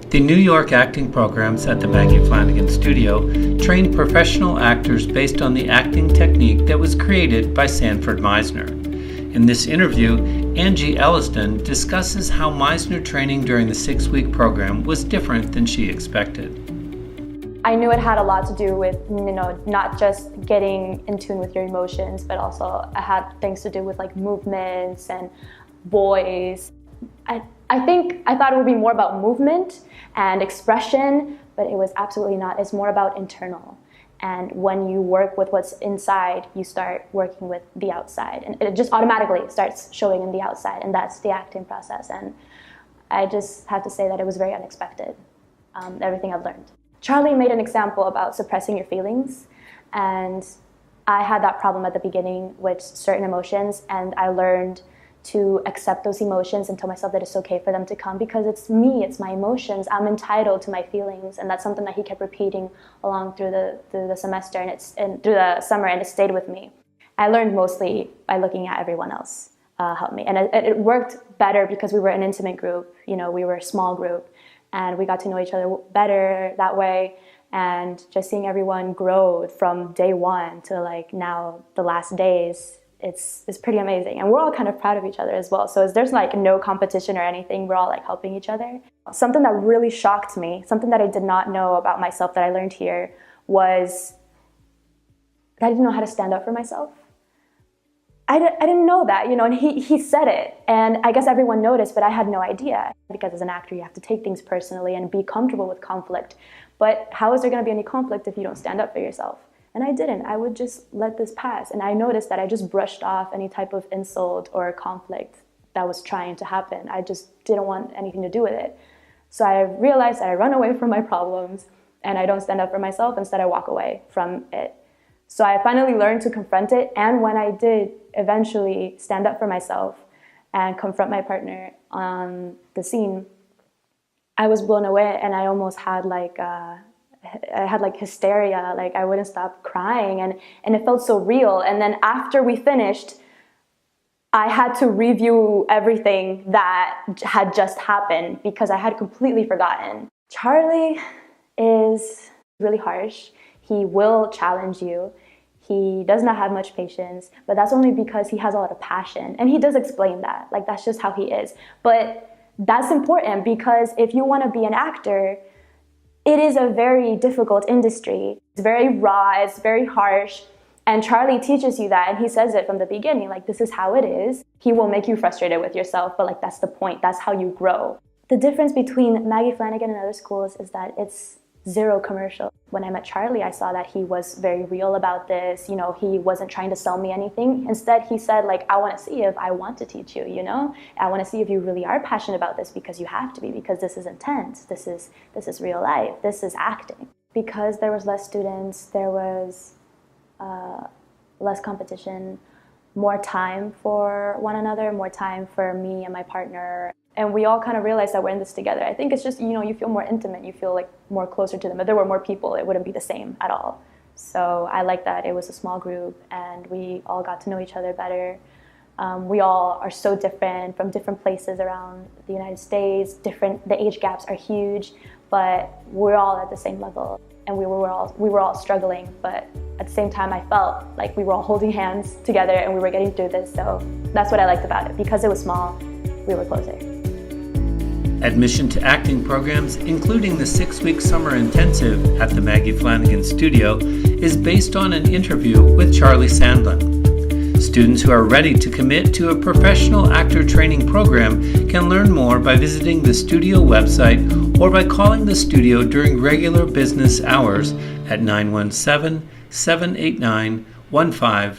The New York acting programs at the Maggie Flanigan Studio train professional actors based on the acting technique that was created by Sanford Meisner. In this interview, Angie Elliston discusses how Meisner training during the 6-week program was different than she expected. I knew it had a lot to do with, not just getting in tune with your emotions, but also it had things to do with like movements and voice. I think I thought it would be more about movement and expression, but it was absolutely not. It's more about internal. And when you work with what's inside, you start working with the outside. And it just automatically starts showing in the outside, and that's the acting process. And I just have to say that it was very unexpected, everything I've learned. Charlie made an example about suppressing your feelings, and I had that problem at the beginning with certain emotions, and I learned to accept those emotions and tell myself that it's okay for them to come because it's me, it's my emotions, I'm entitled to my feelings, and that's something that he kept repeating along through the semester and through the summer, and it stayed with me. I learned mostly by looking at everyone else help me, and it worked better because we were an intimate group, we were a small group, and we got to know each other better that way, and just seeing everyone grow from day one to like now the last days, it's pretty amazing. And we're all kind of proud of each other as well. So there's like no competition or anything. We're all like helping each other. Something that really shocked me, something that I did not know about myself that I learned here was that I didn't know how to stand up for myself. I didn't know that, and he said it. And I guess everyone noticed, but I had no idea. Because as an actor, you have to take things personally and be comfortable with conflict. But how is there going to be any conflict if you don't stand up for yourself? And I didn't. I would just let this pass. And I noticed that I just brushed off any type of insult or conflict that was trying to happen. I just didn't want anything to do with it. So I realized that I run away from my problems and I don't stand up for myself. Instead, I walk away from it. So I finally learned to confront it. And when I did eventually stand up for myself and confront my partner on the scene, I was blown away, and I almost had hysteria, like I wouldn't stop crying, and it felt so real. And then after we finished, I had to review everything that had just happened because I had completely forgotten. Charlie is really harsh. He will challenge you. He does not have much patience, but that's only because he has a lot of passion. And he does explain that, like that's just how he is. But that's important because if you want to be an actor, it is a very difficult industry. It's very raw, it's very harsh. And Charlie teaches you that, and he says it from the beginning, like this is how it is. He will make you frustrated with yourself, but like that's the point, that's how you grow. The difference between Maggie Flanigan and other schools is that it's zero commercial. When I met Charlie, I saw that he was very real about this. He wasn't trying to sell me anything. Instead, he said, like, I want to see if I want to teach you, I want to see if you really are passionate about this because you have to be, because this is intense. This is real life. This is acting. Because there was less students, there was less competition, more time for one another, more time for me and my partner. And we all kind of realized that we're in this together. I think it's just, you feel more intimate, you feel like more closer to them. If there were more people, it wouldn't be the same at all. So I like that it was a small group and we all got to know each other better. We all are so different from different places around the United States. The age gaps are huge, but we're all at the same level. And we were all struggling, but at the same time I felt like we were all holding hands together and we were getting through this. So that's what I liked about it. Because it was small, we were closer. Admission to acting programs, including the 6-week summer intensive at the Maggie Flanigan Studio, is based on an interview with Charlie Sandlin. Students who are ready to commit to a professional actor training program can learn more by visiting the studio website or by calling the studio during regular business hours at 917-789-15